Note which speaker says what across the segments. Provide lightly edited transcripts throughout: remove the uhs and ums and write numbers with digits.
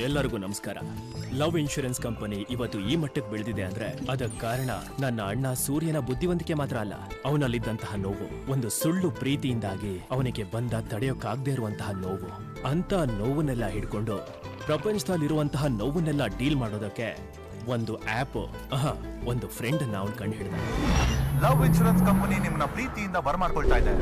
Speaker 1: ಎಲ್ಲರಿಗೂ ನಮಸ್ಕಾರ. Love insurance company ಇವತ್ತು ಈ ಮಟ್ಟಕ್ಕೆ ಬೆಳೆದಿದೆ ಅಂದ್ರೆ ಅದಕ್ಕೆ ಕಾರಣ ನನ್ನ ಅಣ್ಣ ಸೂರ್ಯನ ಬುದ್ಧಿವಂತಿಕೆ ಮಾತ್ರ ಅಲ್ಲ, ಅವನಲ್ಲಿದ್ದಂತಹ ನೋವು, ಒಂದು ಸುಳ್ಳು ಪ್ರೀತಿಯಿಂದಾಗಿ ಅವನಿಗೆ ಬಂದ ತಡೆಯೋಕ್ಕಾಗದೇ ಇರುವಂತಹ ನೋವು. ಅಂತ ನೋವನ್ನೆಲ್ಲ ಹಿಡ್ಕೊಂಡು ಪ್ರಪಂಚದಲ್ಲಿರುವಂತಹ ನೋವನ್ನೆಲ್ಲ ಡೀಲ್ ಮಾಡೋದಕ್ಕೆ ಒಂದು ಆಪ್, ಒಂದು ಫ್ರೆಂಡ್ ನ ಅವನು ಕಂಡು ಹಿಡಿದ.
Speaker 2: ಲವ್ ಇನ್ಶೂರೆನ್ಸ್ ಕಂಪನಿ ನಿಮ್ಮನ್ನ ಪ್ರೀತಿಯಿಂದ ಬರಮಾಡ್ಕೊಳ್ತಾ ಇದೆ.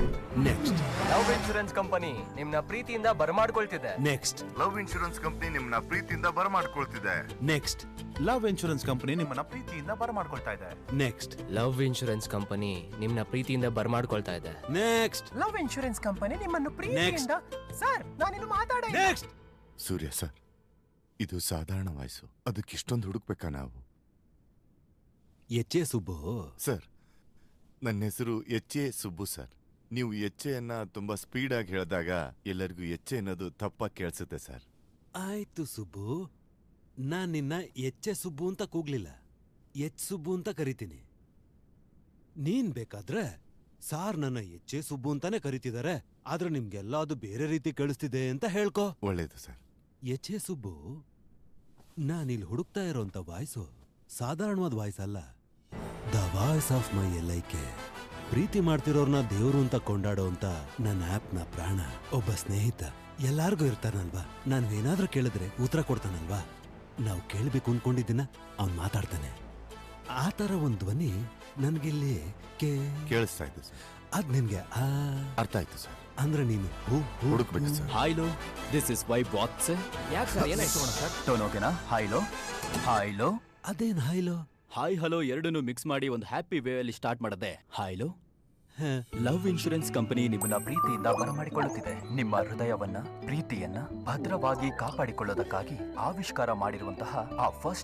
Speaker 1: ನೆಕ್ಸ್ಟ್
Speaker 3: ಲವ್ ಇನ್ಶೂರೆನ್ಸ್ ಕಂಪನಿ ನಿಮ್ನ ಪ್ರೀತಿಯಿಂದ ಬರಮಾಡ್ಕೊಳ್ತಿದೆ.
Speaker 1: ನೆಕ್ಸ್ಟ್
Speaker 4: ಲವ್ ಇನ್ಶೂರೆನ್ಸ್ ಕಂಪನಿ ನಿಮ್ಮನ್ನ ಪ್ರೀತಿಯಿಂದ ಬರಮಾಡ್ಕೊಳ್ತಿದೆ.
Speaker 1: ನೆಕ್ಸ್ಟ್
Speaker 2: ಲವ್ ಇನ್ಶೂರೆನ್ಸ್ ಕಂಪನಿ ನಿಮ್ಮನ್ನ ಪ್ರೀತಿಯಿಂದ ಬರಮಾಡ್ಕೊಳ್ತಾ ಇದೆ.
Speaker 1: ನೆಕ್ಸ್ಟ್
Speaker 3: ಲವ್ ಇನ್ಶೂರೆನ್ಸ್ ಕಂಪನಿ ನಿಮ್ನ ಪ್ರೀತಿಯಿಂದ ಬರಮಾಡ್ಕೊಳ್ತಾ ಇದೆ.
Speaker 1: ನೆಕ್ಸ್ಟ್
Speaker 3: ಲವ್ ಇನ್ಶೂರೆನ್ಸ್ ಕಂಪನಿ ನಿಮ್ಮನ್ನು ಪ್ರೀತಿಯಿಂದ ಸರ್ ನಾನಿನ್ನು ಮಾತಾಡ.
Speaker 1: ನೆಕ್ಸ್ಟ್
Speaker 4: ಸೂರ್ಯ ಸರ್, ಇದು ಸಾಧಾರಣ ವಯಸ್ಸು, ಅದಕ್ಕೆ ಇಷ್ಟೊಂದು ಹುಡುಕ್ಬೇಕಾ ನಾವು?
Speaker 1: ಎಚ್ ಎ ಸುಬ್ಬು
Speaker 4: ಸರ್, ನನ್ನ ಹೆಸರು ಎಚ್ ಎ ಸುಬ್ಬು ಸರ್. ನೀವು ಎಚ್ ಎನ್ನ ತುಂಬಾ ಸ್ಪೀಡ್ ಆಗಿ ಹೇಳಿದಾಗ ಎಲ್ಲರಿಗೂ ಎಚ್ ಎ ಅನ್ನೋದು ತಪ್ಪಾಗಿ ಕೇಳಿಸುತ್ತೆ ಸರ್.
Speaker 5: ಆಯ್ತು ಸುಬ್ಬು, ನಾನ್ ನಿನ್ನ ಎಚ್ ಎ ಸುಬ್ಬು ಅಂತ ಕೂಗ್ಲಿಲ್ಲ, ಎಚ್ ಸುಬ್ಬು ಅಂತ ಕರಿತೀನಿ. ನೀನ್ ಬೇಕಾದ್ರೆ ಸಾರ್ ನನ್ನ ಎಚ್ ಎ ಸುಬ್ಬು ಅಂತಾನೆ ಕರಿತಿದಾರೆ, ಆದ್ರೆ ನಿಮ್ಗೆಲ್ಲ ಅದು ಬೇರೆ ರೀತಿ ಕೇಳಿಸ್ತಿದೆ ಅಂತ ಹೇಳ್ಕೊ.
Speaker 4: ಒಳ್ಳೇದು ಸರ್.
Speaker 5: ಎಚ್ ಎ ಸುಬ್ಬು, ನಾನಿಲ್ಲಿ ಹುಡುಕ್ತಾ ಇರೋಂಥ ವಾಯ್ಸು ಸಾಧಾರಣವಾದ ವಾಯ್ಸ್ ಅಲ್ಲ, the voice of my LIK. ಪ್ರೀತಿ ಮಾಡ್ತಿರೋರ್ನ ದೇವ್ರು ಅಂತ ಕೊಂಡಾಡೋ ಅಂತ ನನ್ನ ಆಪ್ನ ಪ್ರಾಣ, ಒಬ್ಬ ಸ್ನೇಹಿತ. ಎಲ್ಲಾರ್ಗೂ ಇರ್ತಾನಲ್ವಾ, ನಾನು ಏನಾದ್ರೂ ಕೇಳಿದ್ರೆ ಉತ್ತರ ಕೊಡ್ತಾನಲ್ವಾ, ನಾವು ಕೇಳ್ಬೇಕು ಅನ್ಕೊಂಡಿದ್ದೀನ ಅವ್ನ್ ಮಾತಾಡ್ತಾನೆ. ಆ ತರ ಒಂದ್ ಧ್ವನಿ ನನ್ಗಿಲ್ಲಿ
Speaker 4: ಕೇಳಿಸ್ತಾ ಇದ್ದು ಸರ್.
Speaker 5: ಅದ್ ನಿನ್ಗೆ
Speaker 4: ಅರ್ಥ ಆಯ್ತು ಸರ್.
Speaker 5: ಅಂದ್ರೆ ನೀನು
Speaker 4: ಹುಡುಕ್ಬೇಕು ಸರ್.
Speaker 1: ಹಾಯ್ಲೋ, ದಿಸ್ ಇಸ್ ವೈ ವಾಟ್ಸ್.
Speaker 3: ಯಾಕೆ ಸರ್ ಏನಾಯ್ತು ಸರ್?
Speaker 2: ಟೋನ್ ಓಕೆನಾ? ಹಾಯ್ಲೋ ಹಾಯ್ಲೋ
Speaker 5: ಅದೇನ್ ಹಾಯ್ಲೋ
Speaker 1: ಹಾಯ್ ಹಲೋ ಎರಡನ್ನೂ ಮಿಕ್ಸ್ ಮಾಡಿ ಒಂದು ಹ್ಯಾಪಿ ವೇ ಅಲ್ಲಿ ಸ್ಟಾರ್ಟ್ ಮಾಡದೆ. ಹಾಯ್ಲೋ, ಲವ್ ಇನ್ಶೂರೆನ್ಸ್ ಕಂಪನಿ
Speaker 2: ನಿಮ್ಮನ್ನ ಪ್ರೀತಿಯಿಂದ ಬರಮಾಡಿಕೊಳ್ಳುತ್ತಿದೆ. ನಿಮ್ಮ ಹೃದಯವನ್ನ, ಪ್ರೀತಿಯನ್ನ ಭದ್ರವಾಗಿ ಕಾಪಾಡಿಕೊಳ್ಳೋದಕ್ಕಾಗಿ ಆವಿಷ್ಕಾರ ಮಾಡಿರುವಂತಹ ಆ ಫಸ್ಟ್